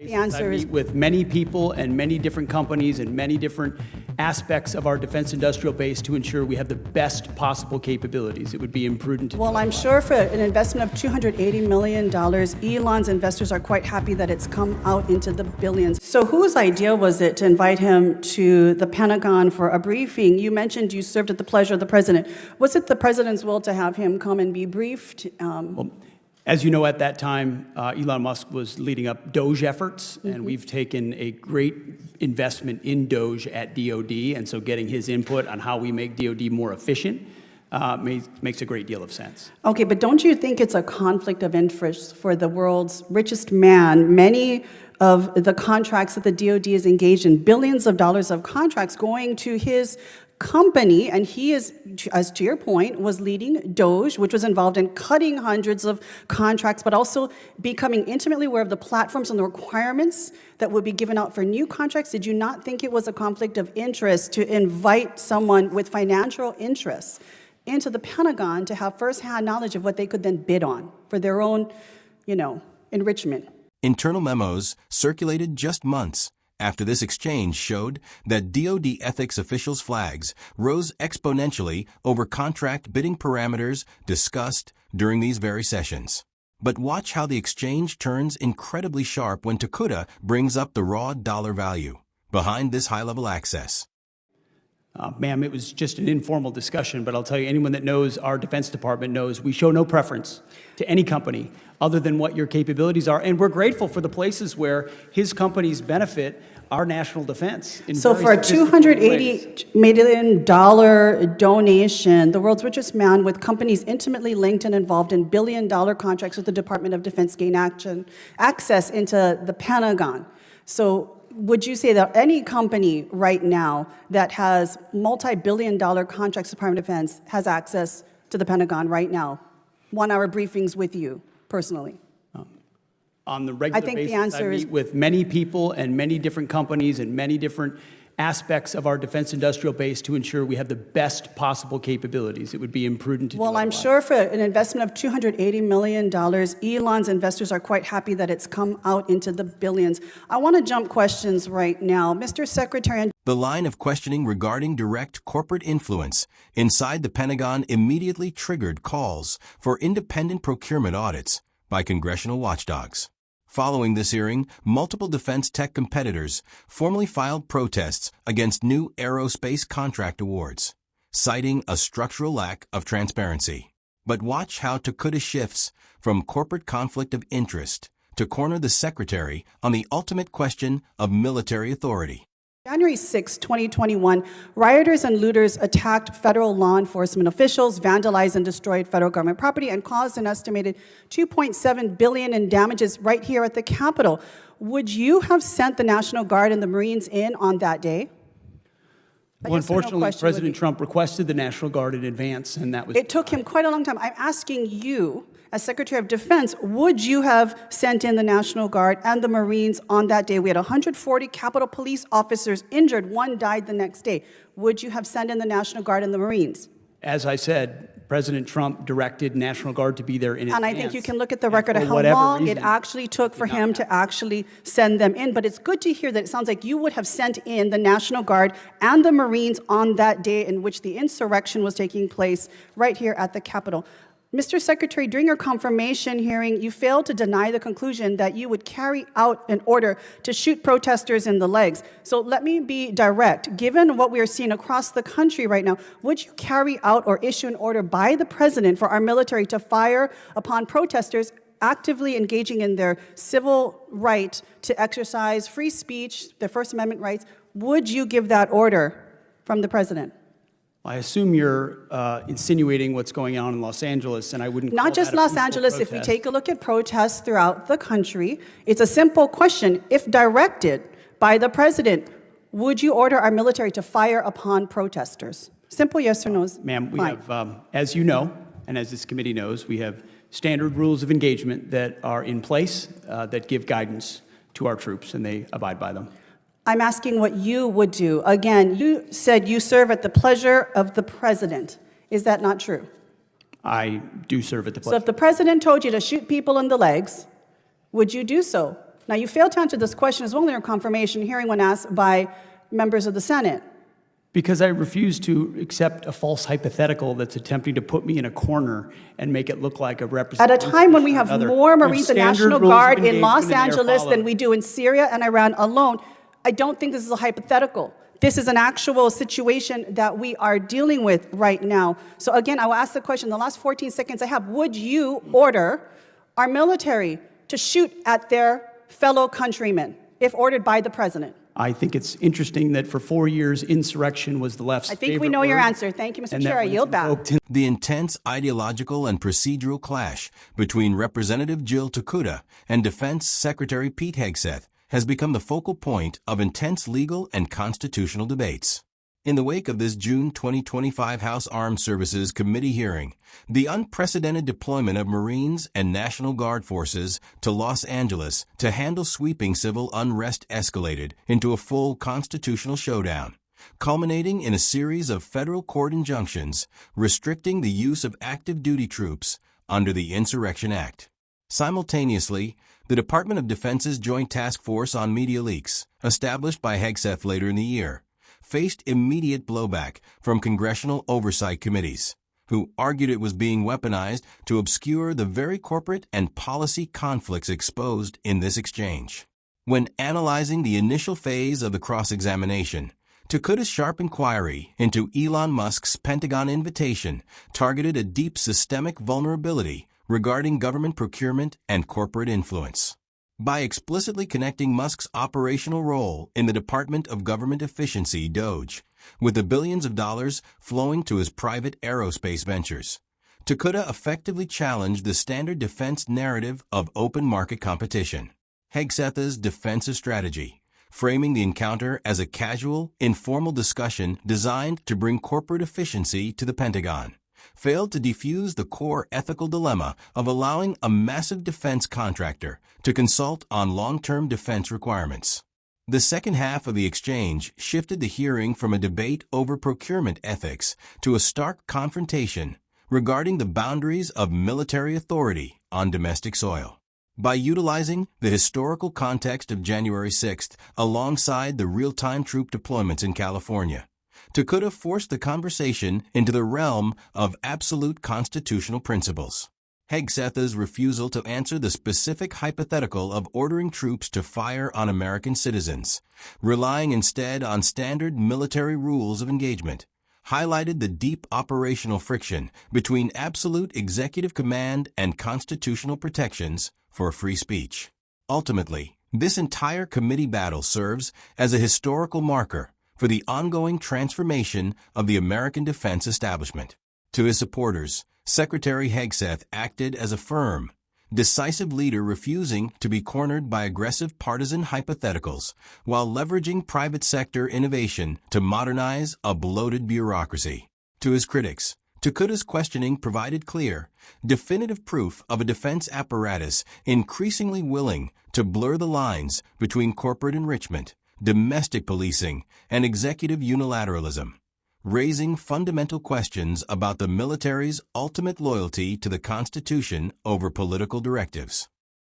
The answer is with many people and many different companies and many different aspects of our defense industrial base to ensure we have the best possible capabilities. It would be imprudent to well, I'm sure for an investment of $280 million, Elon's investors are quite happy that it's come out into the billions. So whose idea was it to invite him to the Pentagon for a briefing? You mentioned you served at the pleasure of the president. Was it the president's will to have him come and be briefed? Well, as you know, at that time, Elon Musk was leading up DOGE efforts, and we've taken a great investment in DOGE at DOD, and so getting his input on how we make DOD more efficient makes a great deal of sense. Okay, but don't you think it's a conflict of interest for the world's richest man? Many of the contracts that the DOD is engaged in, billions of dollars of contracts going to his company, and he is, as to your point, was leading DOGE, which was involved in cutting hundreds of contracts, but also becoming intimately aware of the platforms and the requirements that would be given out for new contracts. Did you not think it was a conflict of interest to invite someone with financial interests into the Pentagon to have firsthand knowledge of what they could then bid on for their own, enrichment? Internal memos circulated just months after this exchange showed that DoD ethics officials' flags rose exponentially over contract bidding parameters discussed during these very sessions. But watch how the exchange turns incredibly sharp when Tokuda brings up the raw dollar value behind this high-level access. Ma'am, it was just an informal discussion, but I'll tell you, anyone that knows our Defense Department knows we show no preference to any company other than what your capabilities are, and we're grateful for the places where his companies benefit our national defense. So for a $280 million donation, the world's richest man with companies intimately linked and involved in billion-dollar contracts with the Department of Defense gain access into the Pentagon. So would you say that any company right now that has multi-billion-dollar contracts with the Department of Defense has access to the Pentagon right now? 1-hour briefings with you personally? On the regular basis, the answer I is meet with many people and many different companies and many different aspects of our defense industrial base to ensure we have the best possible capabilities. It would be imprudent to do well, I'm otherwise. sure for an investment of $280 million, Elon's investors are quite happy that it's come out into the billions. I want to jump questions right now. Mr. Secretary. The line of questioning regarding direct corporate influence inside the Pentagon immediately triggered calls for independent procurement audits by congressional watchdogs. Following this hearing, multiple defense tech competitors formally filed protests against new aerospace contract awards, citing a structural lack of transparency. But watch how Tokuda shifts from corporate conflict of interest to corner the secretary on the ultimate question of military authority. January 6, 2021, rioters and looters attacked federal law enforcement officials, vandalized and destroyed federal government property, and caused an estimated $2.7 billion in damages right here at the Capitol. Would you have sent the National Guard and the Marines in on that day? Well, unfortunately, President Trump requested the National Guard in advance, and that was... It took him quite a long time. I'm asking you, as Secretary of Defense, would you have sent in the National Guard and the Marines on that day? We had 140 Capitol Police officers injured. One died the next day. Would you have sent in the National Guard and the Marines? As I said, President Trump directed National Guard to be there in advance. And I think you can look at the record of how long it actually took for him to actually send them in. But it's good to hear that it sounds like you would have sent in the National Guard and the Marines on that day in which the insurrection was taking place right here at the Capitol. Mr. Secretary, during your confirmation hearing, you failed to deny the conclusion that you would carry out an order to shoot protesters in the legs. So let me be direct. Given what we are seeing across the country right now, would you carry out or issue an order by the president for our military to fire upon protesters actively engaging in their civil right to exercise free speech, their First Amendment rights? Would you give that order from the president? I assume you're insinuating what's going on in Los Angeles, and I wouldn't call Not just that a Los peaceful Angeles. protest. If we take a look at protests throughout the country, it's a simple question. If directed by the president, would you order our military to fire upon protesters? Simple yes or no. Ma'am, we have, as you know, and as this committee knows, we have standard rules of engagement that are in place that give guidance to our troops, and they abide by them. I'm asking what you would do. Again, you said you serve at the pleasure of the president. Is that not true? I do serve at the pleasure. So if the president told you to shoot people in the legs, would you do so? Now, you failed to answer this question as well in your confirmation hearing when asked by members of the Senate. Because I refuse to accept a false hypothetical that's attempting to put me in a corner and make it look like a At representation. a time when we have more Marines and National Guard in Los engagement and they are Angeles than followed. we do in Syria and Iran alone, I don't think this is a hypothetical. This is an actual situation that we are dealing with right now. So again, I will ask the question, the last 14 seconds I have, would you order our military to shoot at their fellow countrymen if ordered by the president? I think it's interesting that for 4 years, insurrection was the left's I think we favorite know your word, answer. Thank you, Mr. and that Chair. I when it's yield back. invoked in The intense ideological and procedural clash between Representative Jill Tokuda and Defense Secretary Pete Hegseth has become the focal point of intense legal and constitutional debates. In the wake of this June 2025 House Armed Services Committee hearing, the unprecedented deployment of Marines and National Guard forces to Los Angeles to handle sweeping civil unrest escalated into a full constitutional showdown, culminating in a series of federal court injunctions restricting the use of active duty troops under the Insurrection Act. Simultaneously, the Department of Defense's Joint Task Force on Media Leaks, established by Hegseth later in the year, faced immediate blowback from congressional oversight committees, who argued it was being weaponized to obscure the very corporate and policy conflicts exposed in this exchange. When analyzing the initial phase of the cross-examination, Tokuda's sharp inquiry into Elon Musk's Pentagon invitation targeted a deep systemic vulnerability regarding government procurement and corporate influence. By explicitly connecting Musk's operational role in the Department of Government Efficiency, DOGE, with the billions of dollars flowing to his private aerospace ventures, Tokuda effectively challenged the standard defense narrative of open market competition. Hegseth's defensive strategy, framing the encounter as a casual, informal discussion designed to bring corporate efficiency to the Pentagon, failed to defuse the core ethical dilemma of allowing a massive defense contractor to consult on long-term defense requirements. The second half of the exchange shifted the hearing from a debate over procurement ethics to a stark confrontation regarding the boundaries of military authority on domestic soil. By utilizing the historical context of January 6th alongside the real-time troop deployments in California, Tokuda forced the conversation into the realm of absolute constitutional principles. Hegseth's refusal to answer the specific hypothetical of ordering troops to fire on American citizens, relying instead on standard military rules of engagement, highlighted the deep operational friction between absolute executive command and constitutional protections for free speech. Ultimately, this entire committee battle serves as a historical marker for the ongoing transformation of the American defense establishment. To his supporters, Secretary Hegseth acted as a firm, decisive leader refusing to be cornered by aggressive partisan hypotheticals while leveraging private sector innovation to modernize a bloated bureaucracy. To his critics, Tokuda's questioning provided clear, definitive proof of a defense apparatus increasingly willing to blur the lines between corporate enrichment, domestic policing, and executive unilateralism, raising fundamental questions about the military's ultimate loyalty to the Constitution over political directives.